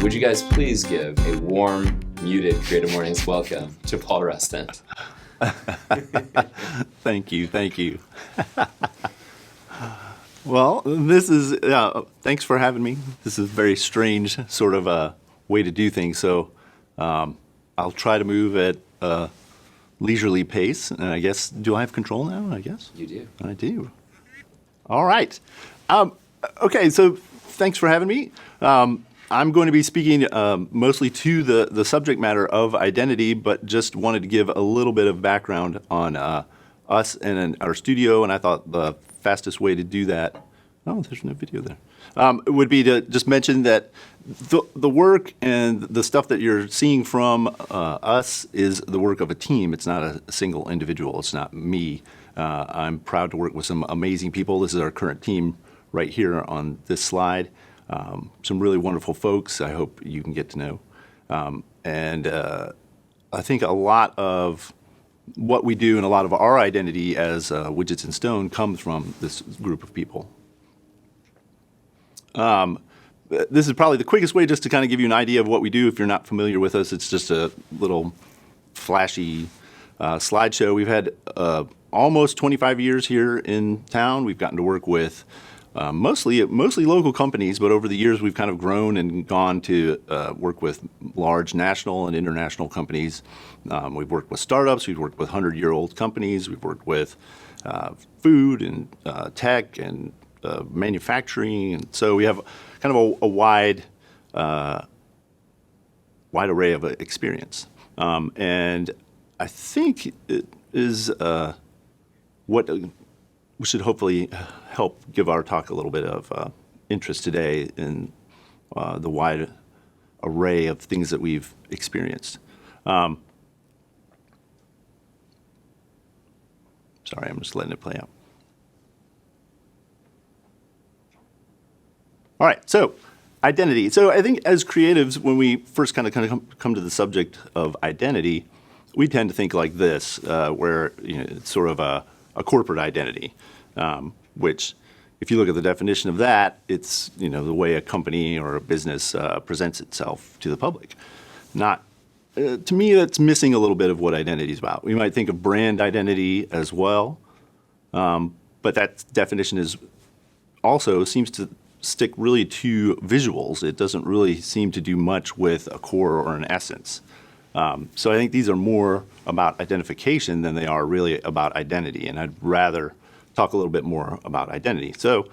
Would you guys please give a warm, muted Creative Mornings welcome to Paul Rustand? Thank you. Well, this is, thanks for having me. This is a very strange sort of a way to do things. So I'll try to move at a leisurely pace. And I guess, do I have control now, I guess? You do. I do. All right. Okay, so thanks for having me. I'm going to be speaking mostly to the subject matter of identity, but just wanted to give a little bit of background on us and our studio, and I thought the fastest way to do that, there's no video there, would be to just mention that the work and the stuff that you're seeing from us is the work of a team. It's not a single individual. It's not me. I'm proud to work with some amazing people. This is our current team right here on this slide. Some really wonderful folks I hope you can get to know. And I think a lot of what we do and a lot of our identity as Widgets and Stone comes from this group of people. This is probably the quickest way just to kind of give you an idea of what we do if you're not familiar with us. It's just a little flashy slideshow. We've had almost 25 years here in town. We've gotten to work with mostly local companies, but over the years we've kind of grown and gone to work with large national and international companies. We've worked with startups, we've worked with 100-year-old companies, we've worked with food and tech and manufacturing, and so we have kind of a wide array of experience. And I think it is what we should hopefully help give our talk a little bit of interest today in the wide array of things that we've experienced. Sorry, I'm just letting it play out. All right, so identity. So I think as creatives, when we first kind of come to the subject of identity, we tend to think like this, where it's sort of a corporate identity, which, if you look at the definition of that, it's the way a company or a business presents itself to the public. Not, to me, that's missing a little bit of what identity is about. We might think of brand identity as well, but that definition is also seems to stick really to visuals. It doesn't really seem to do much with a core or an essence. So I think these are more about identification than they are really about identity, and I'd rather talk a little bit more about identity. So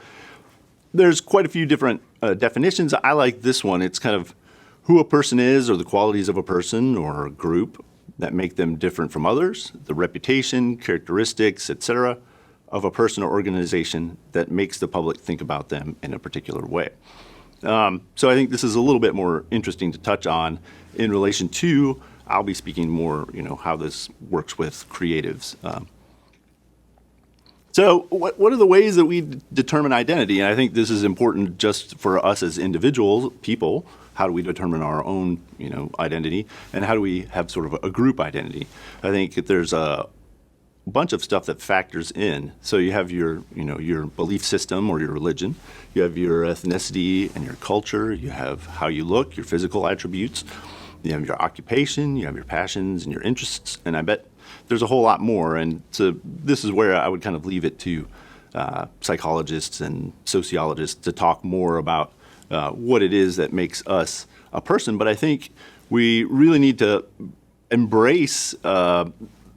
there's quite a few different definitions. I like this one. It's kind of who a person is or the qualities of a person or a group that make them different from others, the reputation, characteristics, etc., of a person or organization that makes the public think about them in a particular way. So I think this is a little bit more interesting to touch on in relation to, I'll be speaking more, how this works with creatives. So what are the ways that we determine identity? And I think this is important just for us as individuals, people. How do we determine our own, identity? And how do we have sort of a group identity? I think that there's a bunch of stuff that factors in. So you have your belief system or your religion. You have your ethnicity and your culture. You have how you look, your physical attributes. You have your occupation. You have your passions and your interests. And I bet there's a whole lot more. And so this is where I would kind of leave it to psychologists and sociologists to talk more about what it is that makes us a person. But I think we really need to embrace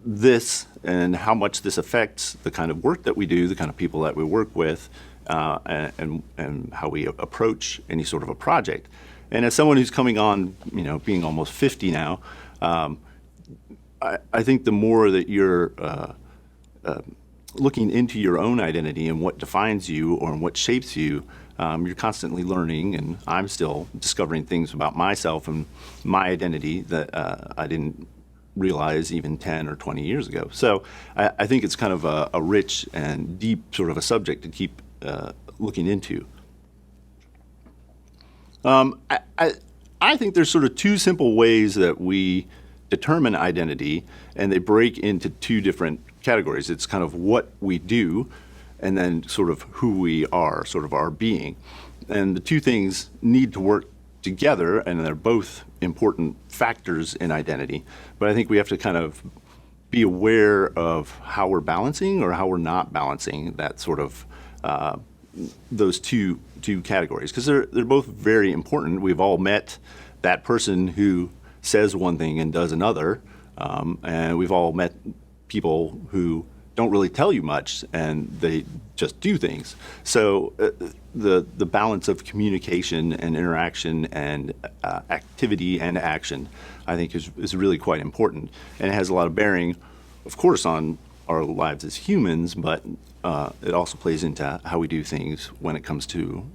this and how much this affects the kind of work that we do, the kind of people that we work with, and how we approach any sort of a project. And as someone who's coming on, being almost 50 now, I think the more that you're looking into your own identity and what defines you or what shapes you, you're constantly learning, and I'm still discovering things about myself and my identity that I didn't realize even 10 or 20 years ago. So I think it's kind of a rich and deep sort of a subject to keep looking into. I think there's sort of two simple ways that we determine identity, and they break into two different categories. It's kind of what we do, and then sort of who we are, sort of our being. And the two things need to work together, and they're both important factors in identity. But I think we have to kind of be aware of how we're balancing or how we're not balancing that sort of those two categories, because they're both very important. We've all met that person who says one thing and does another, and we've all met people who don't really tell you much and they just do things. So the balance of communication and interaction and activity and action, I think, is really quite important, and it has a lot of bearing, of course, on our lives as humans, but it also plays into how we do things when it comes to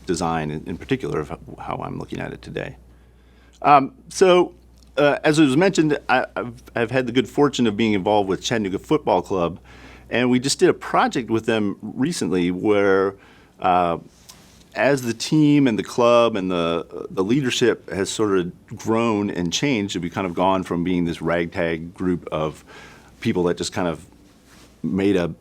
design, in particular, of how I'm looking at it today. As it was mentioned, I've had the good fortune of being involved with Chattanooga Football Club, and we just did a project with them recently where, as the team and the club and the leadership has sort of grown and changed, we've kind of gone from being this ragtag group of people that just kind of made a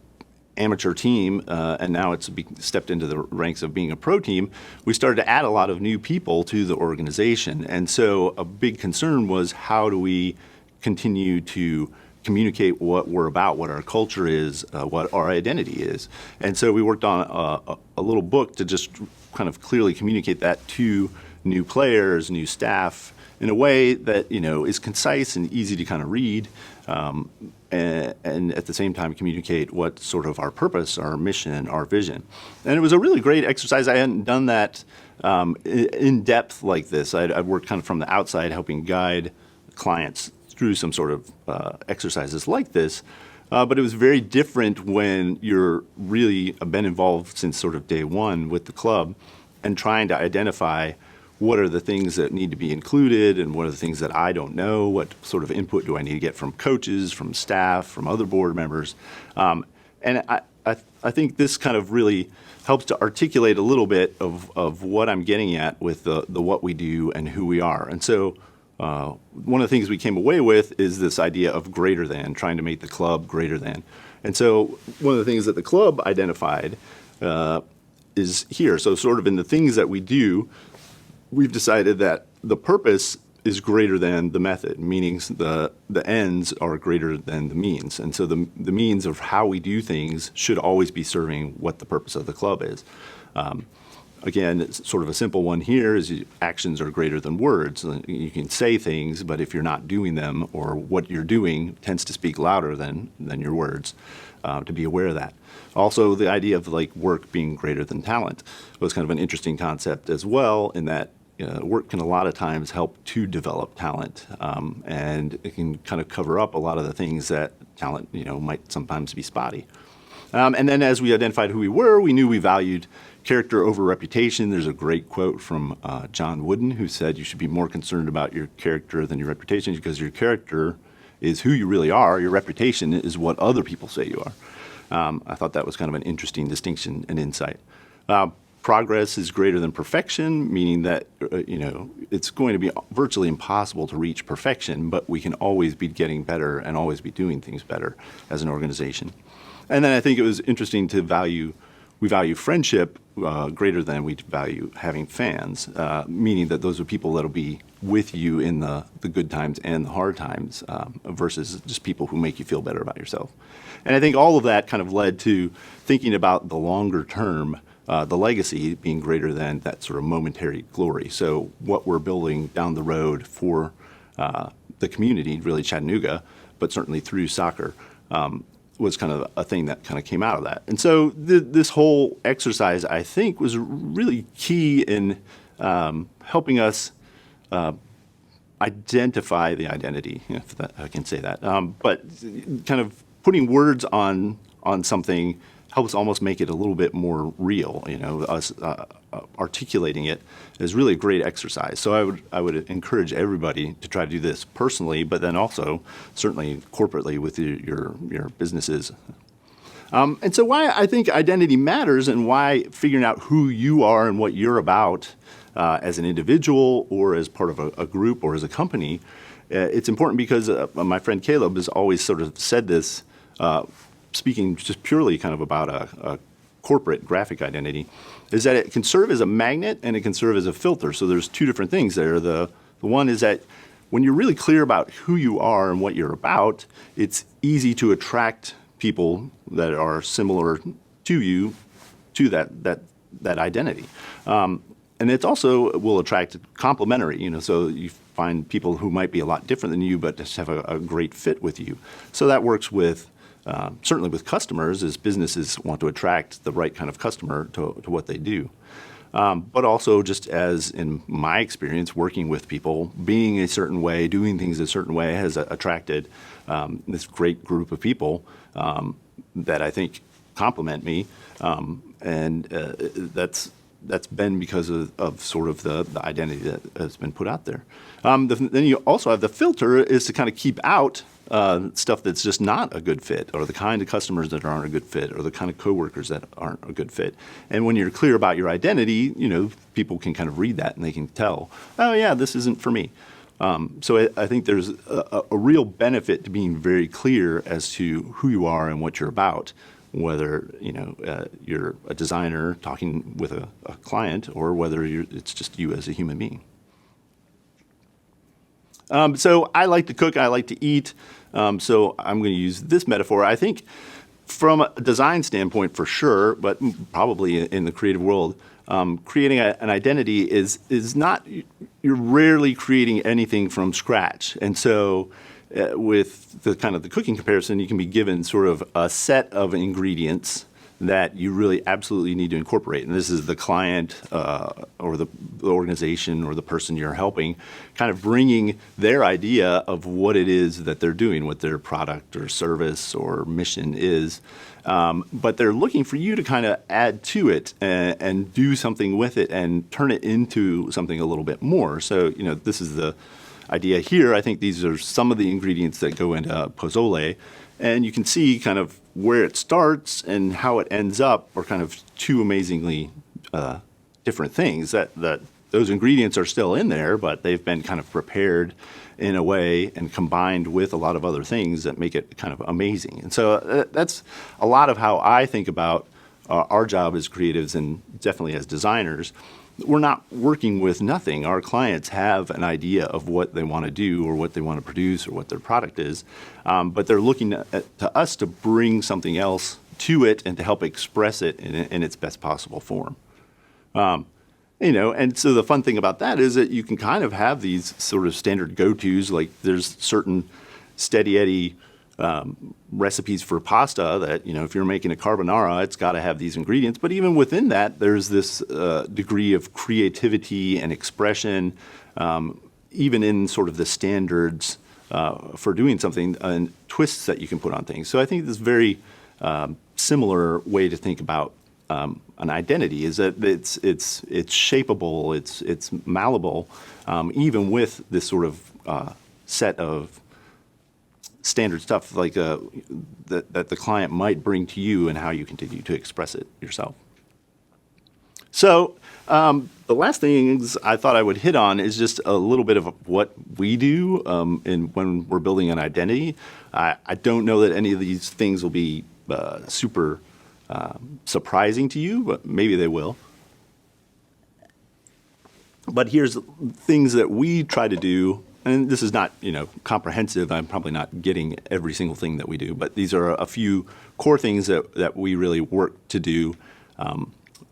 amateur team, and now it's stepped into the ranks of being a pro team. We started to add a lot of new people to the organization, and so a big concern was, how do we continue to communicate what we're about, what our culture is, what our identity is? And so we worked on a little book to just kind of clearly communicate that to new players, new staff, in a way that, you know, is concise and easy to kind of read, and at the same time communicate what sort of our purpose, our mission, our vision. And it was a really great exercise. I hadn't done that in depth like this. I'd worked kind of from the outside, helping guide clients through some sort of exercises like this. But it was very different when you're really been involved since sort of day one with the club and trying to identify what are the things that need to be included and what are the things that I don't know, what sort of input do I need to get from coaches, from staff, from other board members. And I think this kind of really helps to articulate a little bit of what I'm getting at with the what we do and who we are. And so one of the things we came away with is this idea of greater than, trying to make the club greater than. And so one of the things that the club identified is here. So sort of in the things that we do, we've decided that the purpose is greater than the method, meaning the ends are greater than the means. And so the means of how we do things should always be serving what the purpose of the club is. Again, it's sort of a simple one here is actions are greater than words. You can say things, but if you're not doing them, or what you're doing tends to speak louder than your words, to be aware of that. Also, the idea of like work being greater than talent was kind of an interesting concept as well, in that work can a lot of times help to develop talent, and it can kind of cover up a lot of the things that talent might sometimes be spotty. And then as we identified who we were, we knew we valued character over reputation. There's a great quote from John Wooden, who said you should be more concerned about your character than your reputation, because your character is who you really are. Your reputation is what other people say you are. I thought that was kind of an interesting distinction and insight. Progress is greater than perfection, meaning that it's going to be virtually impossible to reach perfection, but we can always be getting better and always be doing things better as an organization. And then I think it was interesting to we value friendship greater than we value having fans, meaning that those are people that'll be with you in the good times and the hard times, versus just people who make you feel better about yourself. And I think all of that kind of led to thinking about the longer term, the legacy being greater than that sort of momentary glory. So what we're building down the road for the community, really Chattanooga, but certainly through soccer, was kind of a thing that kind of came out of that. And so this whole exercise, I think, was really key in helping us identify the identity, if I can say that. But kind of putting words on something helps almost make it a little bit more real. Us articulating it is really a great exercise. So I would encourage everybody to try to do this personally, but then also certainly corporately with your businesses. And so why I think identity matters, and why figuring out who you are and what you're about as an individual or as part of a group or as a company, it's important because my friend Caleb has always sort of said this, speaking just purely kind of about a corporate graphic identity, is that it can serve as a magnet and it can serve as a filter. So there's two different things there. The one is that when you're really clear about who you are and what you're about, it's easy to attract people that are similar to you to that identity. And it also will attract complementary, so you find people who might be a lot different than you but just have a great fit with you. So that works with certainly with customers, as businesses want to attract the right kind of customer to what they do. But also just as in my experience working with people, being a certain way, doing things a certain way has attracted this great group of people that I think complement me. And that's been because of sort of the identity that has been put out there. Then you also have the filter is to kind of keep out stuff that's just not a good fit, or the kind of customers that aren't a good fit, or the kind of coworkers that aren't a good fit. And when you're clear about your identity, people can kind of read that and they can tell, oh yeah, this isn't for me. So I think there's a real benefit to being very clear as to who you are and what you're about, whether you're a designer talking with a client or whether it's just you as a human being. So I like to cook, I like to eat, so I'm going to use this metaphor. I think from a design standpoint for sure, but probably in the creative world, creating an identity is not, you're rarely creating anything from scratch. And so with the kind of the cooking comparison, you can be given sort of a set of ingredients that you really absolutely need to incorporate. And this is the client or the organization or the person you're helping kind of bringing their idea of what it is that they're doing, what their product or service or mission is. But they're looking for you to kind of add to it and do something with it and turn it into something a little bit more. So, this is the idea here. I think these are some of the ingredients that go into Pozole. And you can see kind of where it starts and how it ends up are kind of two amazingly different things. That those ingredients are still in there, but they've been kind of prepared in a way and combined with a lot of other things that make it kind of amazing. And so that's a lot of how I think about our job as creatives and definitely as designers. We're not working with nothing. Our clients have an idea of what they want to do or what they want to produce or what their product is, but they're looking to us to bring something else to it and to help express it in its best possible form. And so the fun thing about that is that you can kind of have these sort of standard go-tos, like there's certain steady Eddie recipes for pasta that, if you're making a carbonara, it's got to have these ingredients. But even within that, there's this degree of creativity and expression, even in sort of the standards for doing something and twists that you can put on things. So I think this very similar way to think about an identity is that it's shapeable, it's malleable, even with this sort of set of standard stuff like that the client might bring to you and how you continue to express it yourself. So the last thing I thought I would hit on is just a little bit of what we do when we're building an identity. I don't know that any of these things will be super surprising to you, but maybe they will. But here's things that we try to do. And this is not, comprehensive. I'm probably not getting every single thing that we do, but these are a few core things that we really work to do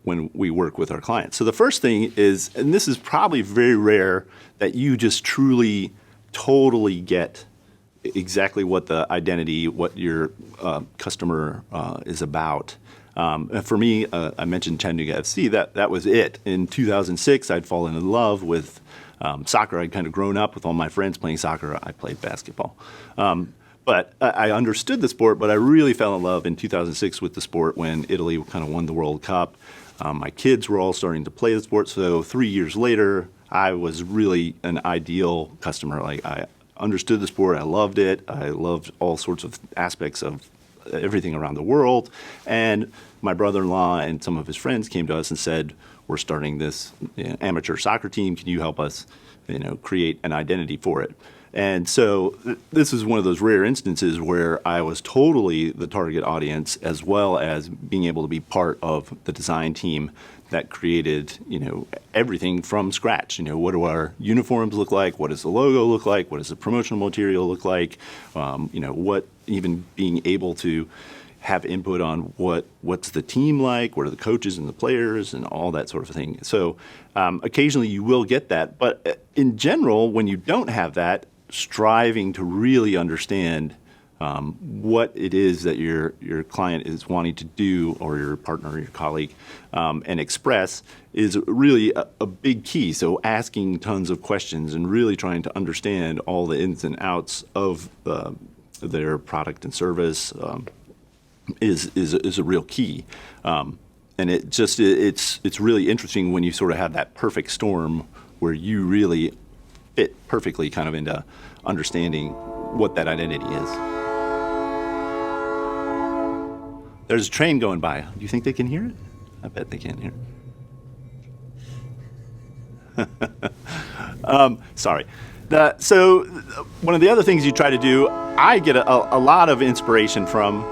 when we work with our clients. So the first thing is, and this is probably very rare, that you just truly, totally get exactly what the identity, what your customer is about. For me, I mentioned Chattanooga FC. That was it. In 2006, I'd fallen in love with soccer. I'd kind of grown up with all my friends playing soccer. I played basketball. But I understood the sport, but I really fell in love in 2006 with the sport when Italy kind of won the World Cup. My kids were all starting to play the sport. So 3 years later, I was really an ideal customer. Like, I understood the sport. I loved it. I loved all sorts of aspects of everything around the world. And my brother-in-law and some of his friends came to us and said, we're starting this amateur soccer team. Can you help us, create an identity for it? And so this is one of those rare instances where I was totally the target audience, as well as being able to be part of the design team that created, everything from scratch. What do our uniforms look like? What does the logo look like? What does the promotional material look like? What even being able to have input on what's the team like, what are the coaches and the players and all that sort of thing. So occasionally you will get that, but in general, when you don't have that, striving to really understand what it is that your client is wanting to do, or your partner or your colleague, and express is really a big key. So asking tons of questions and really trying to understand all the ins and outs of their product and service is a real key. And it's really interesting when you sort of have that perfect storm where you really fit perfectly kind of into understanding what that identity is. There's a train going by. Do you think they can hear it? I bet they can hear it. Sorry. So one of the other things you try to do, I get a lot of inspiration from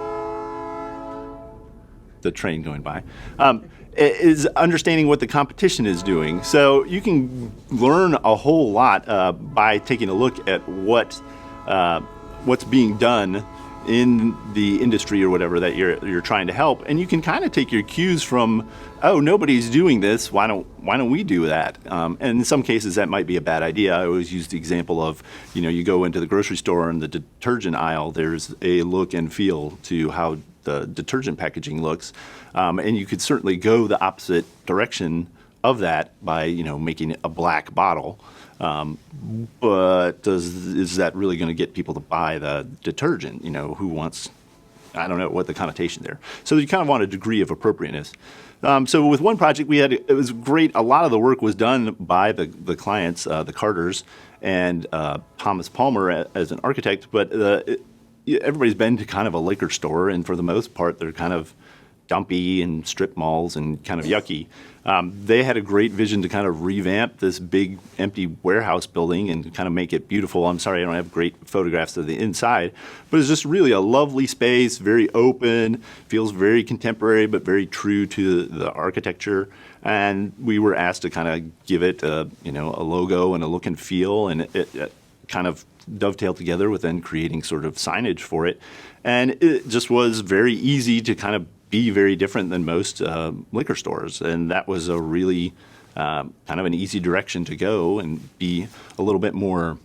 the train going by, is understanding what the competition is doing. So you can learn a whole lot by taking a look at what's being done in the industry or whatever that you're trying to help, and you can kind of take your cues from, oh, nobody's doing this, why don't we do that? And in some cases that might be a bad idea. I always use the example of, you go into the grocery store and the detergent aisle, there's a look and feel to how the detergent packaging looks, and you could certainly go the opposite direction of that by making it a black bottle. But is that really going to get people to buy the detergent? Who wants? I don't know what the connotation there. So you kind of want a degree of appropriateness. So with one project it was great. A lot of the work was done by the clients, the Carters, and Thomas Palmer as an architect. But everybody's been to kind of a liquor store, and for the most part, they're kind of dumpy and strip malls and kind of yucky. They had a great vision to kind of revamp this big empty warehouse building and kind of make it beautiful. I'm sorry I don't have great photographs of the inside, but it's just really a lovely space, very open, feels very contemporary but very true to the architecture. And we were asked to kind of give it a logo and a look and feel, and it kind of dovetailed together with then creating sort of signage for it. And it just was very easy to kind of be very different than most liquor stores. And that was a really kind of an easy direction to go and be a little bit more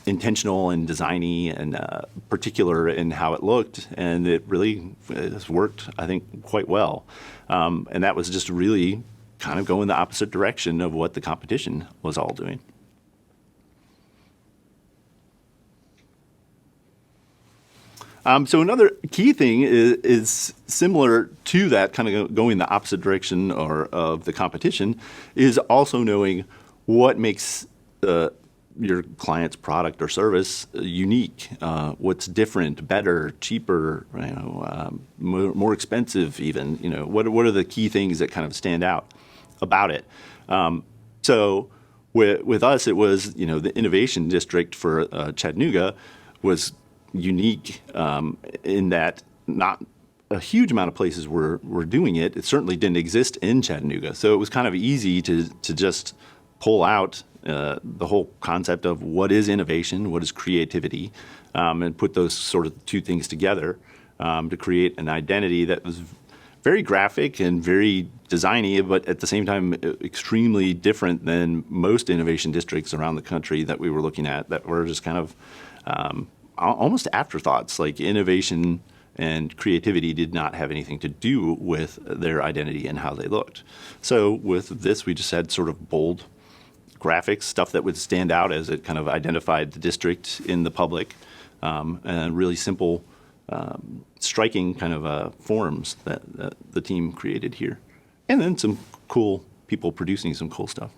intentional and designy and particular in how it looked. And it really has worked, I think, quite well. And that was just really kind of going the opposite direction of what the competition was all doing. So another key thing is similar to that, kind of going the opposite direction of the competition, is also knowing what makes your client's product or service unique, what's different, better, cheaper, more expensive even. What are the key things that kind of stand out about it? So with us, it was the innovation district for Chattanooga was unique in that not a huge amount of places were doing it. It certainly didn't exist in Chattanooga. So it was kind of easy to just pull out the whole concept of what is innovation, what is creativity, and put those sort of two things together to create an identity that was very graphic and very designy, but at the same time extremely different than most innovation districts around the country that we were looking at, that were just kind of almost afterthoughts. Like innovation and creativity did not have anything to do with their identity and how they looked. So with this, we just had sort of bold graphics, stuff that would stand out as it kind of identified the district in the public, and really simple, striking kind of forms that the team created here. And then some cool people producing some cool stuff.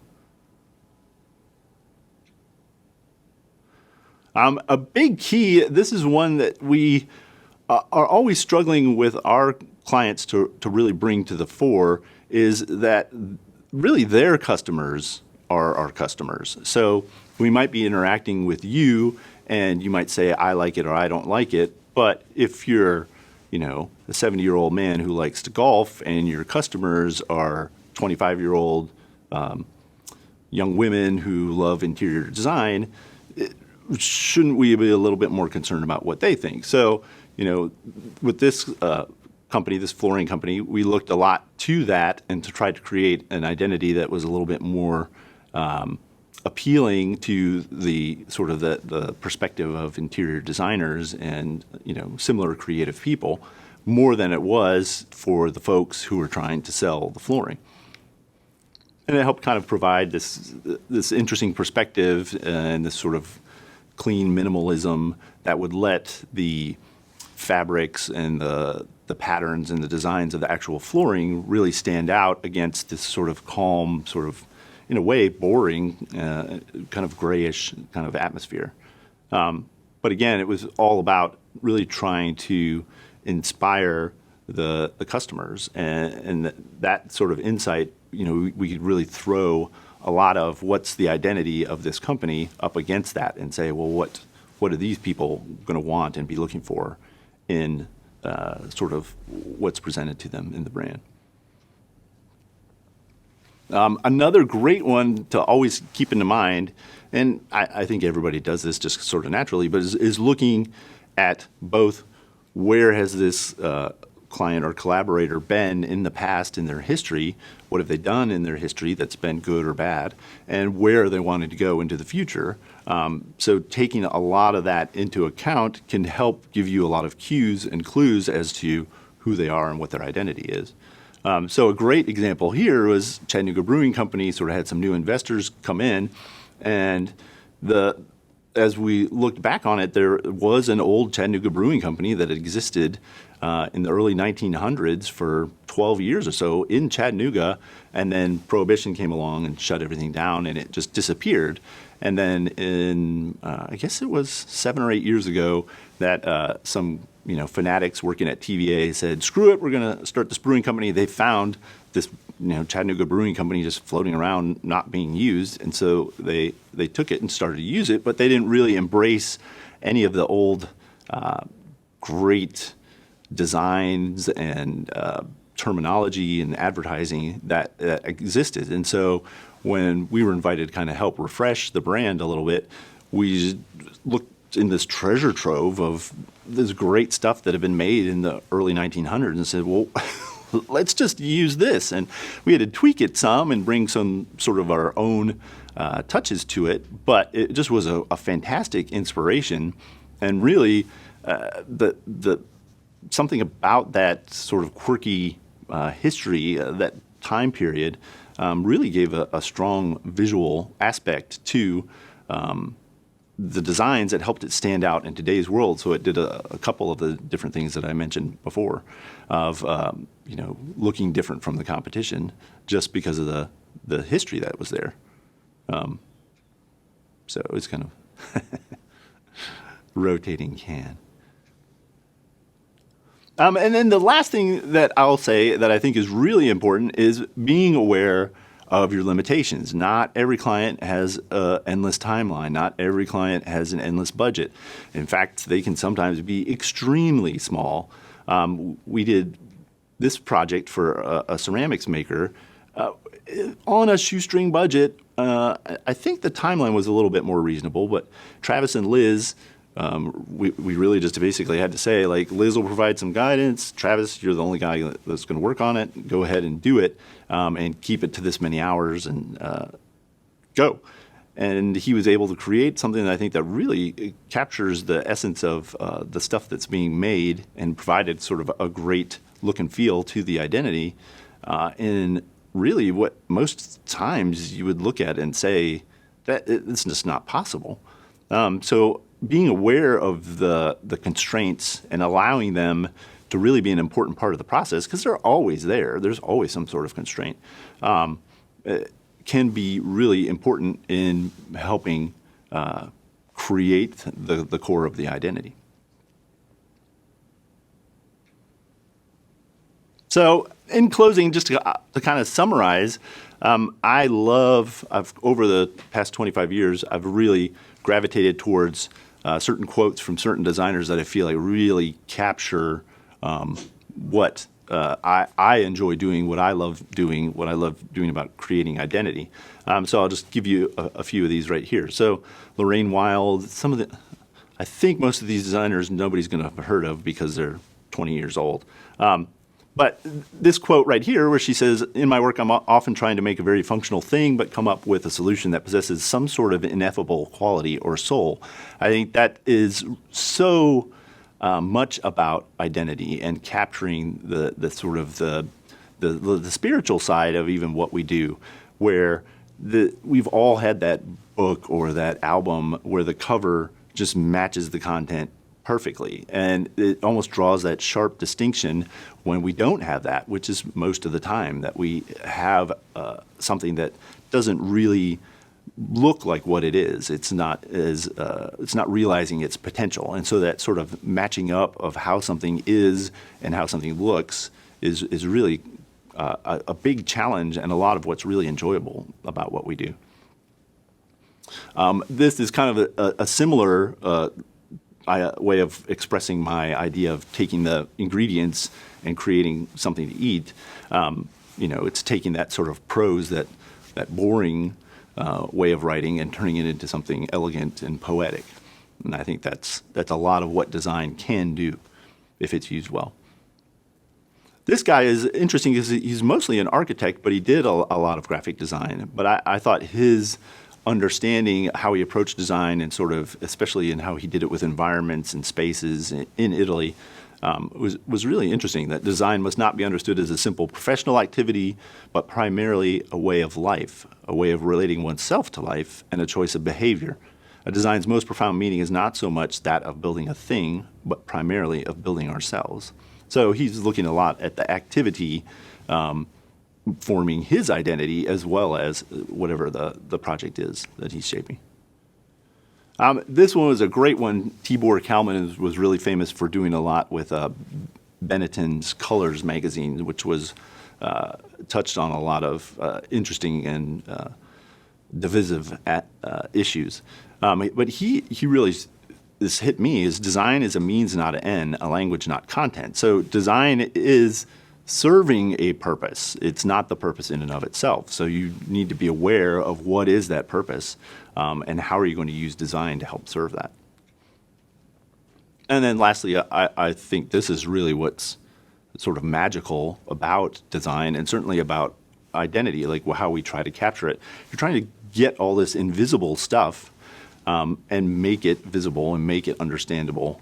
A big key, this is one that we are always struggling with our clients to really bring to the fore, is that really their customers are our customers. So we might be interacting with you, and you might say, I like it or I don't like it. But if you're, a 70-year-old man who likes to golf and your customers are 25-year-old young women who love interior design, shouldn't we be a little bit more concerned about what they think? So, with this company, this flooring company, we looked a lot to that and to try to create an identity that was a little bit more appealing to the sort of the perspective of interior designers and similar creative people, more than it was for the folks who were trying to sell the flooring. And it helped kind of provide this interesting perspective and this sort of clean minimalism that would let the fabrics and the patterns and the designs of the actual flooring really stand out against this sort of calm, sort of, in a way, boring, kind of grayish kind of atmosphere. But again, it was all about really trying to inspire the customers, and that sort of insight, we could really throw a lot of what's the identity of this company up against that and say, well, what are these people going to want and be looking for in sort of what's presented to them in the brand. Another great one to always keep in mind, and I think everybody does this just sort of naturally, but is looking at both where has this client or collaborator been in the past in their history, what have they done in their history that's been good or bad, and where are they wanting to go into the future. So taking a lot of that into account can help give you a lot of cues and clues as to who they are and what their identity is. So a great example here was Chattanooga Brewing Company sort of had some new investors come in, and as we looked back on it, there was an old Chattanooga Brewing Company that existed in the early 1900s for 12 years or so in Chattanooga, and then Prohibition came along and shut everything down, and it just disappeared. And then in, I guess it was 7 or 8 years ago, that some fanatics working at TVA said, screw it, we're going to start this brewing company. They found this Chattanooga Brewing Company just floating around not being used, and so they took it and started to use it, but they didn't really embrace any of the old great designs and terminology and advertising that existed. And so when we were invited to kind of help refresh the brand a little bit, we looked in this treasure trove of this great stuff that had been made in the early 1900s and said, well, let's just use this. And we had to tweak it some and bring some sort of our own touches to it, but it just was a fantastic inspiration. And really, something about that sort of quirky history, that time period, really gave a strong visual aspect to the designs that helped it stand out in today's world. So it did a couple of the different things that I mentioned before of looking different from the competition just because of the history that was there. So it was kind of rotating can. And then the last thing that I'll say that I think is really important is being aware of your limitations. Not every client has an endless timeline. Not every client has an endless budget. In fact, they can sometimes be extremely small. We did this project for a ceramics maker on a shoestring budget. I think the timeline was a little bit more reasonable, but Travis and Liz, we really just basically had to say, like, Liz will provide some guidance. Travis, you're the only guy that's going to work on it. Go ahead and do it, and keep it to this many hours and go. And he was able to create something that I think that really captures the essence of the stuff that's being made and provided sort of a great look and feel to the identity in really what most times you would look at and say that it's just not possible. So being aware of the constraints and allowing them to really be an important part of the process, because they're always there. There's always some sort of constraint. Can be really important in helping create the core of the identity. So in closing, just to kind of summarize, over the past 25 years, I've really gravitated towards certain quotes from certain designers that I feel like really capture what I enjoy doing, what I love doing, what I love doing about creating identity. So I'll just give you a few of these right here. So Lorraine Wild, I think most of these designers nobody's going to have heard of because they're 20 years old. But this quote right here where she says, in my work, I'm often trying to make a very functional thing, but come up with a solution that possesses some sort of ineffable quality or soul. I think that is so much about identity and capturing the sort of the spiritual side of even what we do, where we've all had that book or that album where the cover just matches the content perfectly. And it almost draws that sharp distinction when we don't have that, which is most of the time that we have something that doesn't really look like what it is. It's not realizing its potential. And so that sort of matching up of how something is and how something looks is really a big challenge and a lot of what's really enjoyable about what we do. This is kind of a similar way of expressing my idea of taking the ingredients and creating something to eat. It's taking that sort of prose, that boring way of writing, and turning it into something elegant and poetic. And I think that's a lot of what design can do if it's used well. This guy is interesting because he's mostly an architect, but he did a lot of graphic design. But I thought his understanding how he approached design and sort of, especially in how he did it with environments and spaces in Italy, was really interesting. That design must not be understood as a simple professional activity, but primarily a way of life, a way of relating oneself to life, and a choice of behavior. A design's most profound meaning is not so much that of building a thing, but primarily of building ourselves. So he's looking a lot at the activity forming his identity as well as whatever the project is that he's shaping. This one was a great one. Tibor Kalman was really famous for doing a lot with Benetton's Colors magazine, which was touched on a lot of interesting and divisive issues. But he really, this hit me, is design is a means, not an end, a language, not content. So design is serving a purpose. It's not the purpose in and of itself. So you need to be aware of what is that purpose and how are you going to use design to help serve that. And then lastly, I think this is really what's sort of magical about design and certainly about identity, like how we try to capture it. You're trying to get all this invisible stuff and make it visible and make it understandable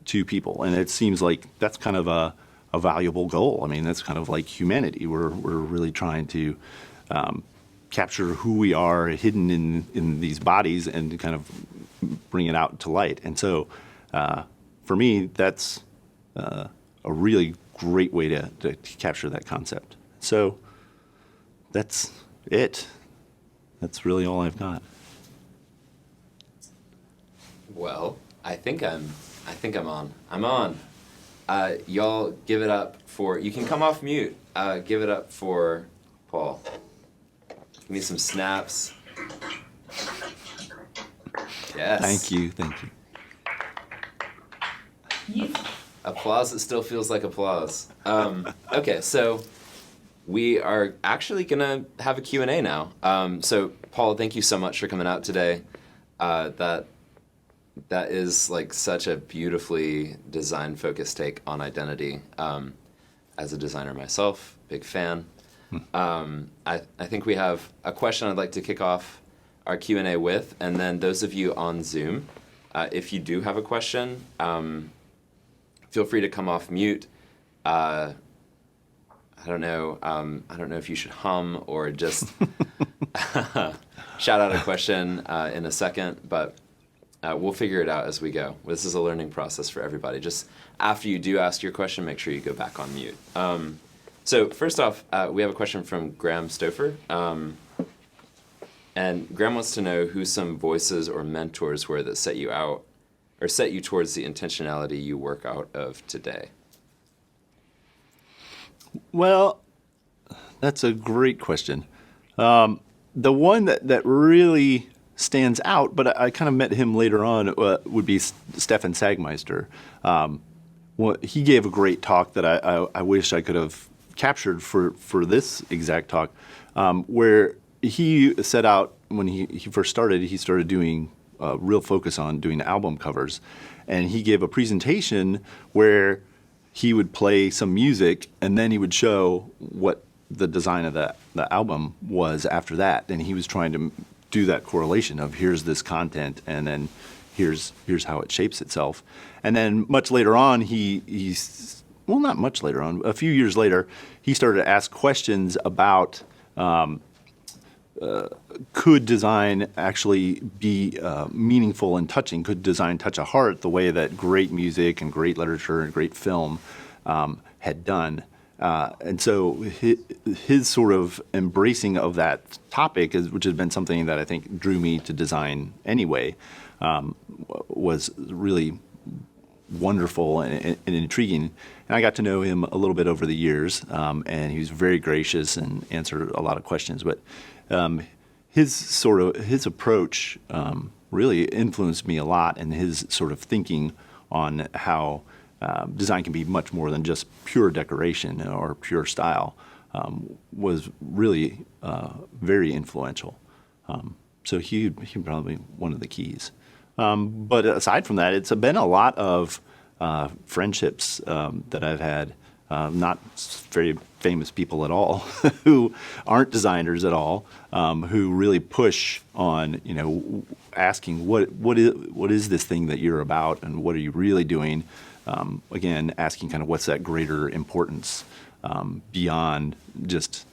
to people. And it seems like that's kind of a valuable goal. I mean, that's kind of like humanity. We're really trying to capture who we are hidden in these bodies and kind of bring it out to light. And so for me, that's a really great way to capture that concept. So that's it. That's really all I've got. Well, I think I'm on. I'm on. Y'all give it up for, you can come off mute. Give it up for Paul. Give me some snaps. Yes. Thank you. Applause that still feels like applause. Okay, so we are actually gonna have a Q&A now. So Paul, thank you so much for coming out today. That is like such a beautifully design-focused take on identity. As a designer myself, big fan. I think we have a question I'd like to kick off our Q&A with, and then those of you on Zoom, if you do have a question, feel free to come off mute. I don't know if you should hum or just shout out a question in a second, but we'll figure it out as we go. This is a learning process for everybody. Just after you do ask your question, make sure you go back on mute. So first off, we have a question from Graham Stouffer. And Graham wants to know who some voices or mentors were that set you out or set you towards the intentionality you work out of today. Well, that's a great question. The one that really stands out, but I kind of met him later on, would be Stefan Sagmeister. Well, he gave a great talk that I wish I could have captured for this exact talk, where he set out when he first started. He started doing real focus on doing album covers, and he gave a presentation where he would play some music and then he would show what the design of the album was after that, and he was trying to do that correlation of here's this content and then here's how it shapes itself. And then much later on, well, not much later on, a few years later, he started to ask questions about could design actually be meaningful and touching? Could design touch a heart the way that great music and great literature and great film had done? And so his sort of embracing of that topic, which has been something that I think drew me to design anyway, was really wonderful and intriguing. And I got to know him a little bit over the years, and he was very gracious and answered a lot of questions. But his approach really influenced me a lot, and his sort of thinking on how design can be much more than just pure decoration or pure style was really very influential. So he'd probably be one of the keys. But aside from that, it's been a lot of friendships that I've had, not very famous people at all, who aren't designers at all, who really push on, asking what is this thing that you're about and what are you really doing? Again, asking kind of what's that greater importance beyond just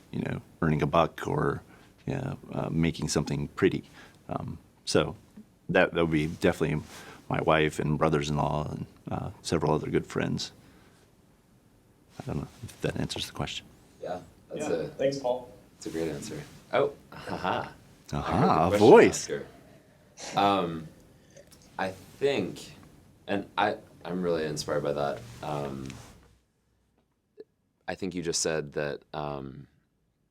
earning a buck or making something pretty. So that would be definitely my wife and brothers-in-law and several other good friends. I don't know if that answers the question. Yeah, thanks, Paul. That's a great answer. Oh, haha. A voice. I think, and I'm really inspired by that. I think you just said that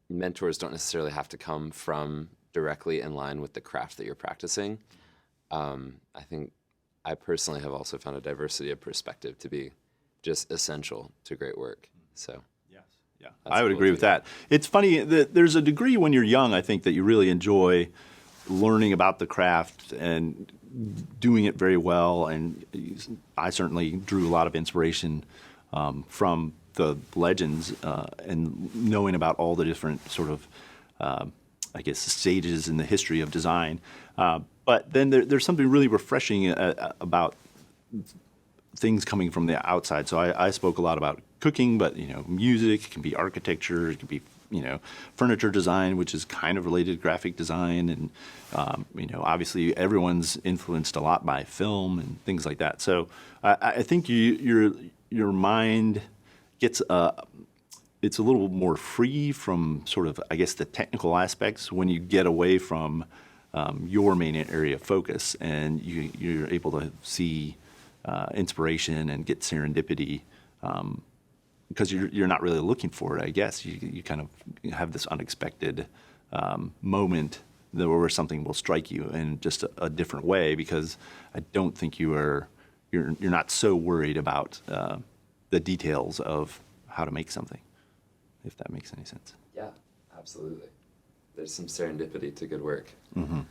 mentors don't necessarily have to come from directly in line with the craft that you're practicing. I think I personally have also found a diversity of perspective to be just essential to great work. So yes, yeah, I would agree with that. It's funny that there's a degree when you're young, I think, that you really enjoy learning about the craft and doing it very well. And I certainly drew a lot of inspiration from the legends and knowing about all the different sort of, I guess, stages in the history of design. But then there's something really refreshing about things coming from the outside. So I spoke a lot about cooking, but music, it can be architecture, it can be furniture design, which is kind of related to graphic design, and obviously everyone's influenced a lot by film and things like that. So I think your mind gets it's a little more free from sort of, I guess, the technical aspects when you get away from your main area of focus, and you're able to see inspiration and get serendipity because you're not really looking for it. I guess you kind of have this unexpected moment where something will strike you in just a different way, because I don't think you're not so worried about the details of how to make something, if that makes any sense. yeah, absolutely. There's some serendipity to good work. Mm-hmm.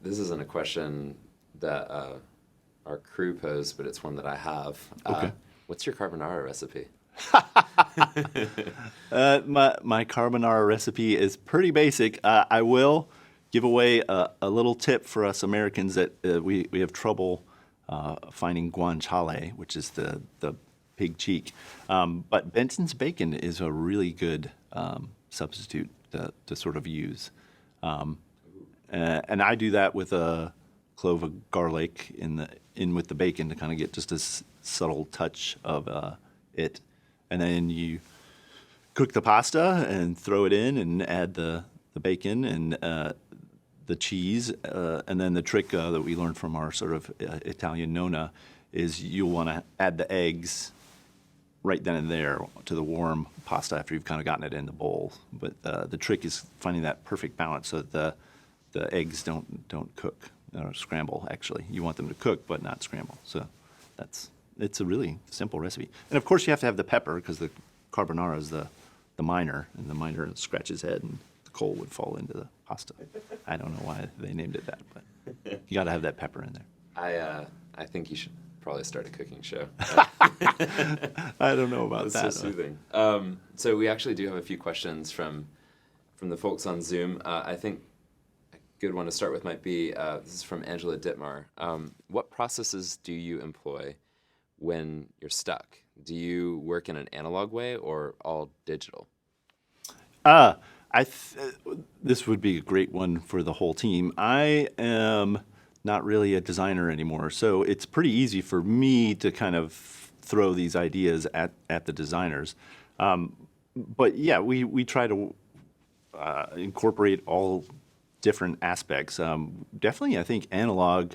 This isn't a question that our crew posed, but it's one that I have. Okay. What's your carbonara recipe? My carbonara recipe is pretty basic. I will give away a little tip for us Americans that we have trouble finding guanciale, which is the pig cheek. But Benson's bacon is a really good substitute to sort of use. And I do that with a clove of garlic in with the bacon to kind of get just a subtle touch of it. And then you cook the pasta and throw it in and add the bacon and the cheese. And then the trick that we learned from our sort of Italian nonna is you'll want to add the eggs right then and there to the warm pasta after you've kind of gotten it in the bowl. But the trick is finding that perfect balance so that the eggs don't cook or scramble. Actually, you want them to cook but not scramble. So it's a really simple recipe. And of course, you have to have the pepper because the carbonara is the miner, and the miner scratches his head, and the coal would fall into the pasta. I don't know why they named it that, but you got to have that pepper in there. I think you should probably start a cooking show. I don't know about It's that. so soothing. So we actually do have a few questions from the folks on Zoom. I think a good one to start with might be, this is from Angela Dittmar. What processes do you employ when you're stuck? Do you work in an analog way or all digital? This would be a great one for the whole team. I am not really a designer anymore, so it's pretty easy for me to kind of throw these ideas at the designers. But yeah, we try to incorporate all different aspects. Definitely, I think analog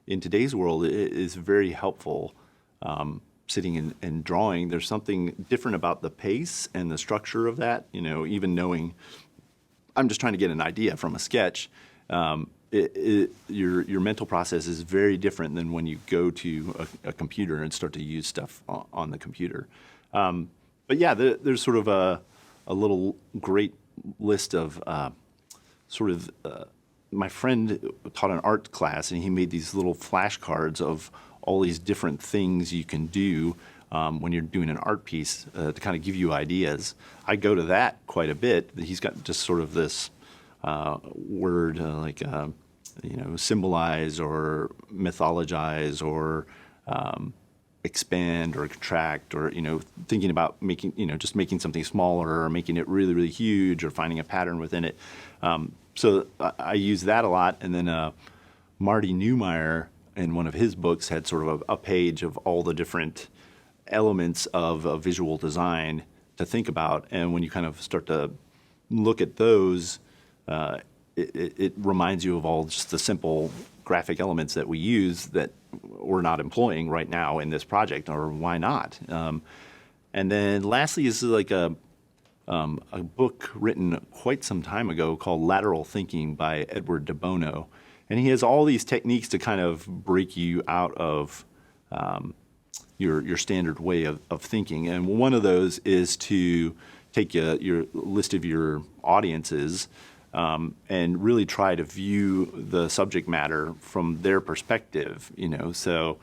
in today's world is very helpful. Sitting and drawing, there's something different about the pace and the structure of that. Even knowing I'm just trying to get an idea from a sketch, your mental process is very different than when you go to a computer and start to use stuff on the computer. But yeah, there's sort of a little great list of my friend taught an art class, and he made these little flashcards of all these different things you can do when you're doing an art piece to kind of give you ideas. I go to that quite a bit. He's got just sort of this word like symbolize or mythologize or expand or contract, or thinking about making just making something smaller or making it really, really huge or finding a pattern within it. So I use that a lot. And then Marty Neumeyer, in one of his books, had sort of a page of all the different elements of visual design to think about. And when you kind of start to look at those, it reminds you of all just the simple graphic elements that we use that we're not employing right now in this project, or why not? And then lastly is like a book written quite some time ago called Lateral Thinking by Edward de Bono. And he has all these techniques to kind of break you out of your standard way of thinking. And one of those is to take your list of your audiences and really try to view the subject matter from their perspective. So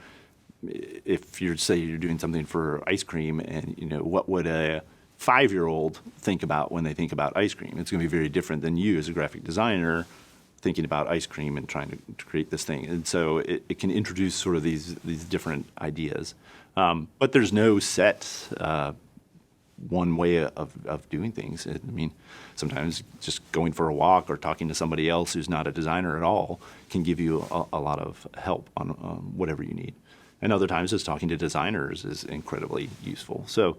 if you're doing something for ice cream, and what would a 5-year-old think about when they think about ice cream? It's going to be very different than you as a graphic designer thinking about ice cream and trying to create this thing. And so it can introduce sort of these different ideas. But there's no set one way of doing things. I mean, sometimes just going for a walk or talking to somebody else who's not a designer at all can give you a lot of help on whatever you need. And other times just talking to designers is incredibly useful. So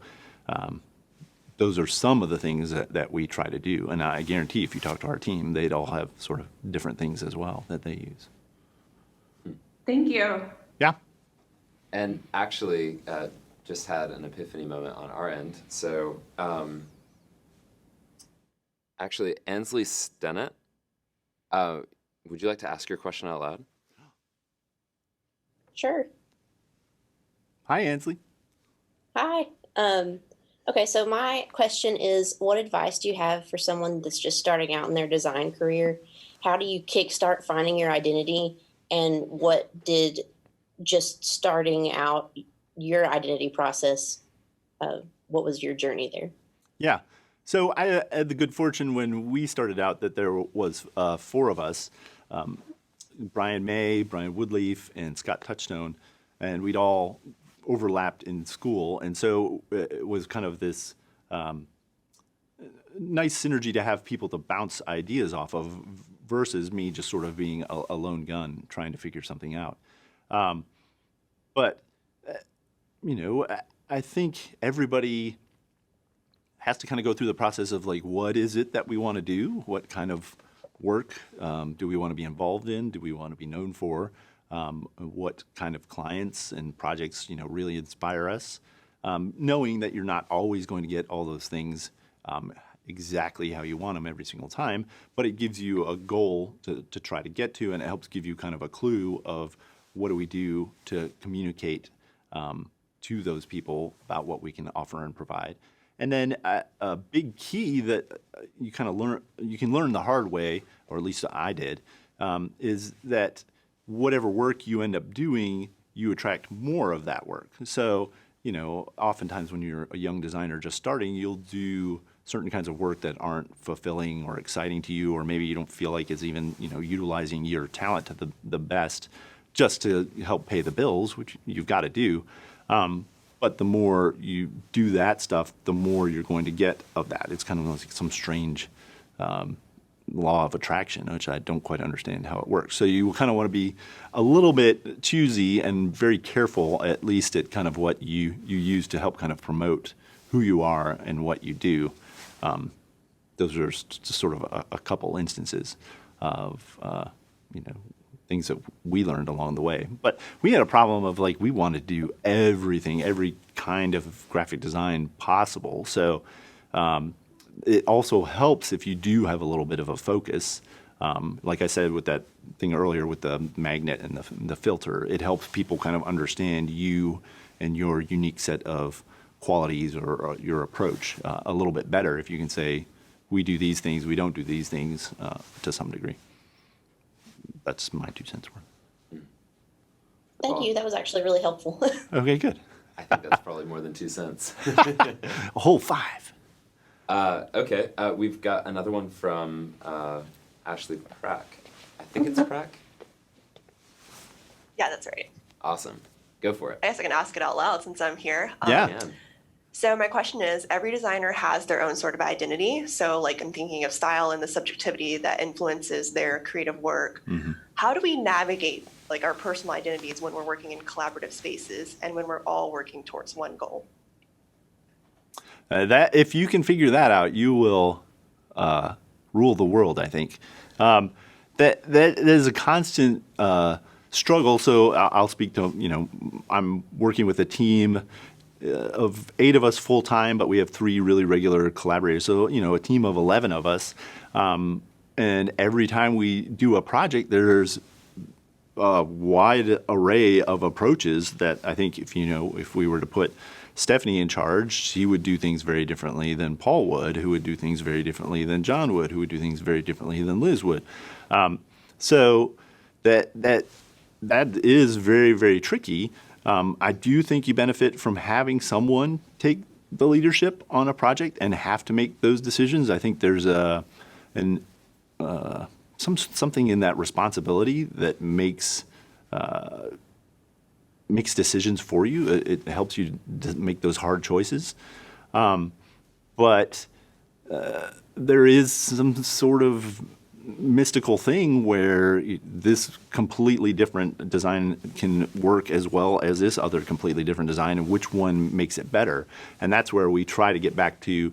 those are some of the things that we try to do. And I guarantee if you talk to our team, they'd all have sort of different things as well that they use. Thank you. Yeah. And actually, just had an epiphany moment on our end. So, actually, Ansley Stennett, would you like to ask your question out loud? Sure. Hi, Ansley. Hi. Okay, so my question is, what advice do you have for someone that's just starting out in their design career? How do you kickstart finding your identity? And what did just starting out your identity process, what was your journey there? Yeah. So I had the good fortune when we started out that there was 4 of us, Brian May, Brian Woodleaf, and Scott Touchstone, and we'd all overlapped in school. And so it was kind of this nice synergy to have people to bounce ideas off of versus me just sort of being a lone gun trying to figure something out. But I think everybody has to kind of go through the process of like, what is it that we want to do? What kind of work do we want to be involved in? Do we want to be known for? What kind of clients and projects, really inspire us? Knowing that you're not always going to get all those things exactly how you want them every single time, but it gives you a goal to try to get to, and it helps give you kind of a clue of what do we do to communicate to those people about what we can offer and provide. And then a big key that you kind of learn the hard way, or at least I did, is that whatever work you end up doing, you attract more of that work. So, oftentimes when you're a young designer just starting, you'll do certain kinds of work that aren't fulfilling or exciting to you, or maybe you don't feel like it's even, utilizing your talent to the best just to help pay the bills, which you've got to do. But the more you do that stuff, the more you're going to get of that. It's kind of like some strange law of attraction, which I don't quite understand how it works. So you kind of want to be a little bit choosy and very careful, at least at kind of what you use to help kind of promote who you are and what you do. Those are just sort of a couple instances of, things that we learned along the way. But we had a problem of we wanted to do everything, every kind of graphic design possible. So it also helps if you do have a little bit of a focus. Like I said with that thing earlier with the magnet and the filter, it helps people kind of understand you and your unique set of qualities or your approach a little bit better if you can say, we do these things, we don't do these things to some degree. That's my 2 cents worth. Thank you. That was actually really helpful. Okay, good. I think that's probably more than 2 cents. A whole 5. Okay, we've got another one from Ashley Crack. I think it's Crack. Yeah, that's right. Awesome. Go for it. I guess I can ask it out loud since I'm here. Yeah. Man. So my question is, every designer has their own sort of identity. So I'm thinking of style and the subjectivity that influences their creative work. Mm-hmm. How do we navigate our personal identities when we're working in collaborative spaces and when we're all working towards one goal? That if you can figure that out, you will rule the world, I think. That is a constant struggle. So I'll speak to, I'm working with a team of 8 of us full time, but we have 3 really regular collaborators. So, a team of 11 of us. And every time we do a project, there's a wide array of approaches that I think if we were to put Stephanie in charge, she would do things very differently than Paul would, who would do things very differently than John would, who would do things very differently than Liz would. So that is very, very tricky. I do think you benefit from having someone take the leadership on a project and have to make those decisions. I think there's something in that responsibility that makes decisions for you. It helps you make those hard choices. But there is some sort of mystical thing where this completely different design can work as well as this other completely different design, and which one makes it better. And that's where we try to get back to,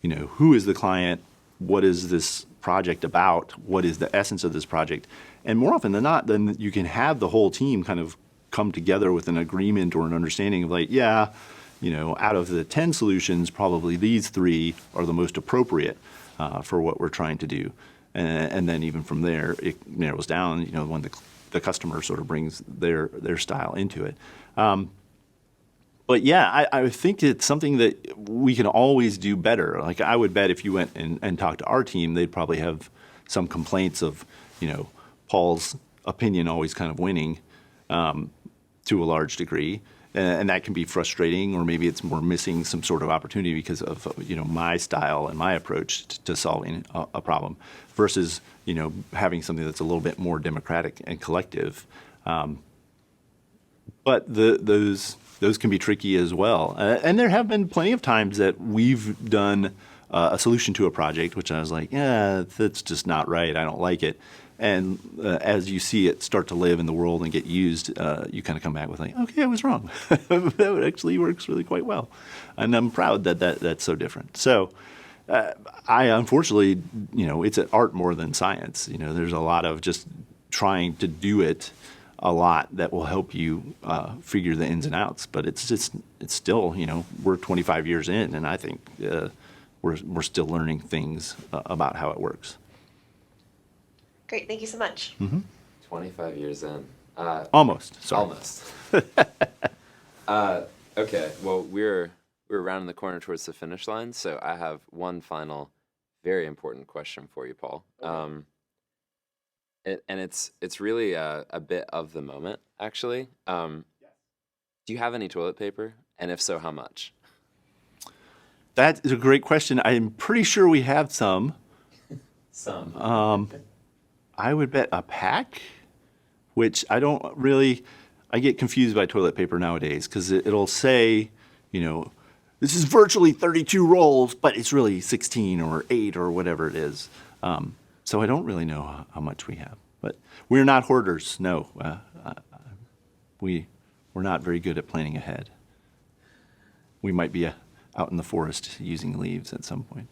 who is the client? What is this project about? What is the essence of this project? And more often than not, then you can have the whole team kind of come together with an agreement or an understanding of out of the 10 solutions, probably these 3 are the most appropriate for what we're trying to do. And then even from there, it narrows down, when the customer sort of brings their style into it. But yeah, I think it's something that we can always do better. I would bet if you went and talked to our team, they'd probably have some complaints of, Paul's opinion always kind of winning to a large degree. And that can be frustrating, or maybe it's more missing some sort of opportunity because of my style and my approach to solving a problem, versus having something that's a little bit more democratic and collective. But those can be tricky as well. And there have been plenty of times that we've done a solution to a project, which I was like, yeah, that's just not right. I don't like it. And as you see it start to live in the world and get used, you kind of come back with okay, I was wrong. That actually works really quite well. And I'm proud that that's so different. So I unfortunately, it's an art more than science. There's a lot of just trying to do it a lot that will help you figure the ins and outs. But it's still, we're 25 years in, and I think we're still learning things about how it works. Great, thank you so much. 25 years in. Almost. Sorry. Almost. Okay, well, we're rounding the corner towards the finish line, so I have one final, very important question for you, Paul. Okay. And it's really a bit of the moment, actually. Do you have any toilet paper? And if so, how much? That is a great question. I'm pretty sure we have some. Some. I would bet a pack, which I get confused by toilet paper nowadays because it'll say, this is virtually 32 rolls, but it's really 16 or 8 or whatever it is. So I don't really know how much we have. But we're not hoarders, no. We're not very good at planning ahead. We might be out in the forest using leaves at some point.